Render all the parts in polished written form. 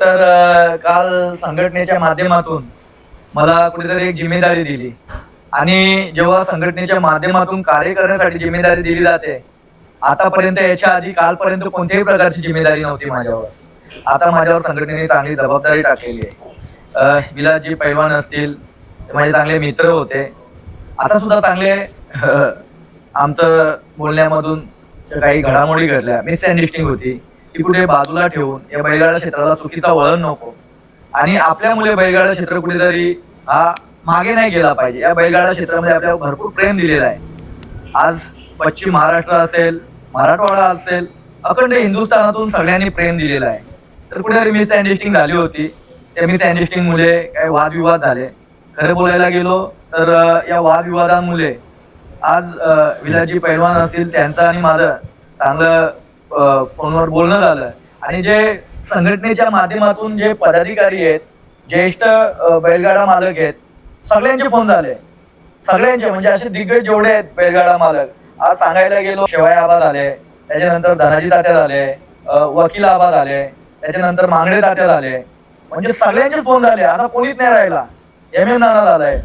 तर काल संघटनेच्या माध्यमातून मला कुठेतरी एक जिम्मेदारी दिली आणि जेव्हा संघटनेच्या माध्यमातून कार्य करण्यासाठी जिम्मेदारी दिली जाते, आतापर्यंत याच्या आधी कालपर्यंत कोणत्याही प्रकारची जिम्मेदारी नव्हती माझ्यावर. आता माझ्यावर संघटनेने चांगली जबाबदारी टाकलेली आहे. विलासजी पैलवान असतील, ते माझे चांगले मित्र होते. आता सुद्धा चांगले आमचं बोलण्यामधून काही घडामोडी घडल्या, मिसअंडरस्टँडिंग होती, ती कुठे बाजूला ठेवून या बैलगाडा क्षेत्राला चुकीचा वळण नको आणि आपल्यामुळे बैलगाडा क्षेत्र कुठेतरी हा मागे नाही गेला पाहिजे. या बैलगाडा क्षेत्रामध्ये आपल्याला भरपूर प्रेम दिलेलं आहे. आज पश्चिम महाराष्ट्र असेल, मराठवाडा असेल, अखंड हिंदुस्थानातून सगळ्यांनी प्रेम दिलेलं आहे. तर कुठेतरी मिसअंडरस्टँडिंग झाली होती. त्या मिसअंडरस्टँडिंग मुळे काही वादविवाद झाले. खरं बोलायला गेलो तर या वादविवादांमुळे आज विलासजी पैलवान असतील, त्यांचं आणि माझं चांगलं फोनवर बोलणं झालं आणि जे संघटनेच्या माध्यमातून जे पदाधिकारी आहेत, ज्येष्ठ बैलगाडा मालक आहेत, सगळ्यांचे फोन झाले. सगळ्यांचे म्हणजे असे दिग्गज जेवढे आहेत बैलगाडा मालक, आज सांगायला गेलो शेवाय आबा झाले, त्याच्यानंतर धनाजी तात्या झाले, वकील आबा झाले, त्याच्यानंतर मांगडे तात्या झाले, म्हणजे सगळ्यांचे फोन झाले. आता कोणीच नाही राहिला. एम नाना झालाय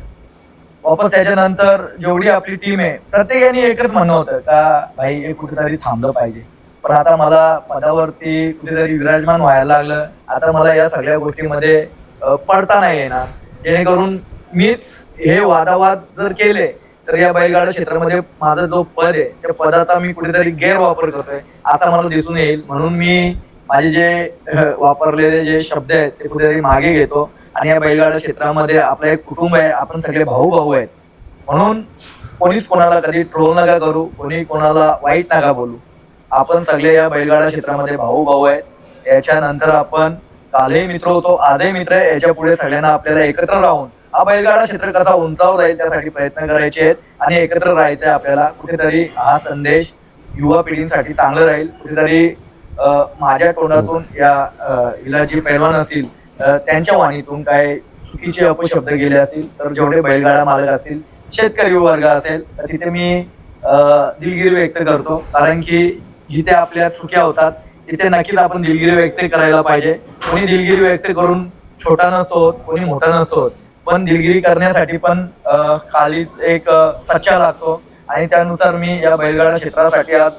वापस. त्याच्यानंतर जेवढी आपली टीम आहे, प्रत्येकाने एकच म्हणणं होतं का भाई हे कुठेतरी थांबलं पाहिजे. पण आता मला पदावरती कुठेतरी विराजमान व्हायला लागलं. आता मला या सगळ्या गोष्टीमध्ये पडता नाही येणार, जेणेकरून मीच हे वादावाद जर केले तर या बैलगाडा क्षेत्रामध्ये माझा जो पद आहे त्या पदाचा मी कुठेतरी गैरवापर करतोय असा मला दिसून येईल. म्हणून मी माझे जे वापरलेले जे शब्द आहेत ते कुठेतरी मागे घेतो आणि या बैलगाडा क्षेत्रामध्ये आपलं एक कुटुंब आहे, आपण सगळे भाऊ भाऊ आहेत. म्हणून कोणीच कोणाला कधी ट्रोल नका करू, कोणी कोणाला वाईट नका बोलू. आपण सगळे या बैलगाडा क्षेत्रामध्ये भाऊ भाऊ आहेत. याच्यानंतर आपण कालही मित्र होतो, आजही मित्र आहे. याच्या पुढे सगळ्यांना आपल्याला एकत्र राहून हा बैलगाडा क्षेत्र कसा उंचावर राहील त्यासाठी प्रयत्न करायचे आहेत आणि एकत्र राहायचं आहे आपल्याला. कुठेतरी हा संदेश युवा पिढींसाठी चांगलं राहील. कुठेतरी माझ्या तोंडातून या विलासजी पैलवान असतील, त्यांच्या वाणीतून काय चुकीचे अपशब्द गेले असतील तर जेवढे बैलगाडा मालक असतील, शेतकरी वर्ग असेल, तर तिथे मी दिलगिरी व्यक्त करतो. कारण की जिथे आपल्या चुक्या होतात तिथे नक्कीच आपण दिलगिरी व्यक्त करायला पाहिजे. कोणी दिलगिरी व्यक्त करून छोटा नसतो, कोणी मोठा नसतो, पण दिलगिरी करण्यासाठी पण खालीच एक सच्चा लागतो आणि त्यानुसार मी या बैलगाडा क्षेत्रासाठी आज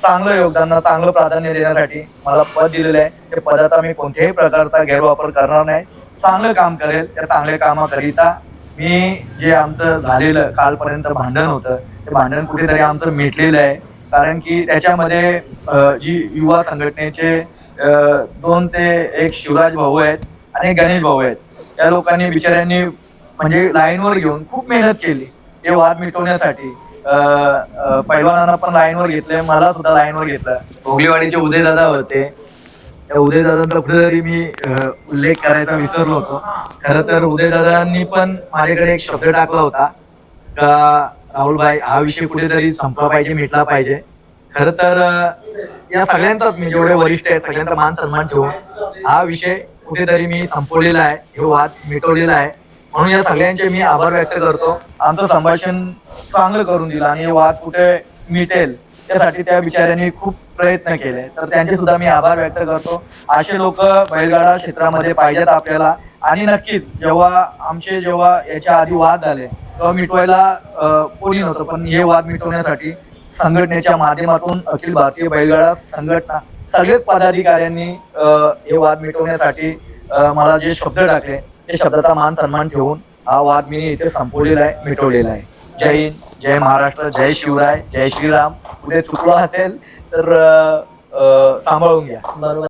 चांगलं योगदान, चांगलं प्राधान्य देण्यासाठी मला पद दिलेलं आहे. त्या पदाचा मी कोणत्याही प्रकारचा गैरवापर करणार नाही. चांगलं काम करेल. त्या चांगल्या कामाकरिता मी जे आमचं झालेलं कालपर्यंत भांडण होतं ते भांडण कुठेतरी आमचं मिटलेलं आहे. कारण की त्याच्यामध्ये जी युवा संघटनेचे 2 ते 1 शिवराज भाऊ आहेत आणि गणेश भाऊ आहेत. या लोकांनी बिचाऱ्यांनी म्हणजे लाईनवर घेऊन खूप मेहनत केली हे वाद मिटवण्यासाठी. पैलवानांना पण लाईनवर घेतलंय, मला सुद्धा लाईनवर घेतलं. भोगलेवाडीचे उदयदादा होते. त्या उदयदादांचा कुठेतरी मी उल्लेख करायचा विसरलो होतो. खरं तर उदयदादांनी पण माझ्याकडे एक शब्द टाकला होता का राहुलभाई हा विषय कुठेतरी संपला पाहिजे, मिटला पाहिजे. खरं तर या सगळ्यांचाच मी जेवढे वरिष्ठ आहेत सगळ्यांचा मान सन्मान ठेवून हा विषय कुठेतरी मी संपवलेला आहे, हे वाद मिटवलेला आहे. म्हणून या सगळ्यांचे मी आभार व्यक्त करतो. आमचं संभाषण चांगलं करून दिलं आणि हे वाद कुठे मिटेल त्यासाठी त्या बिचाऱ्यांनी खूप प्रयत्न केले, तर त्यांचे सुद्धा मी आभार व्यक्त करतो. असे लोक बैलगाडा क्षेत्रामध्ये पाहिजेत आपल्याला. आणि नक्कीच जेव्हा याच्या आधी वाद झाले तेव्हा मिटवायला कोणी नव्हतं, पण हे वाद मिटवण्यासाठी संघटनेच्या माध्यमातून अखिल भारतीय बैलगाडा संघटना सगळेच पदाधिकाऱ्यांनी हे वाद मिटवण्यासाठी मला जे शब्द टाकले ते शब्दाचा मान सन्मान ठेवून हा वाद मी इथे संपवलेला आहे, मिटवलेला आहे. जय हिंद, जय महाराष्ट्र, जय शिवराय, जय श्रीराम. पुढे चुकलो असेल तर सांभाळून घ्या.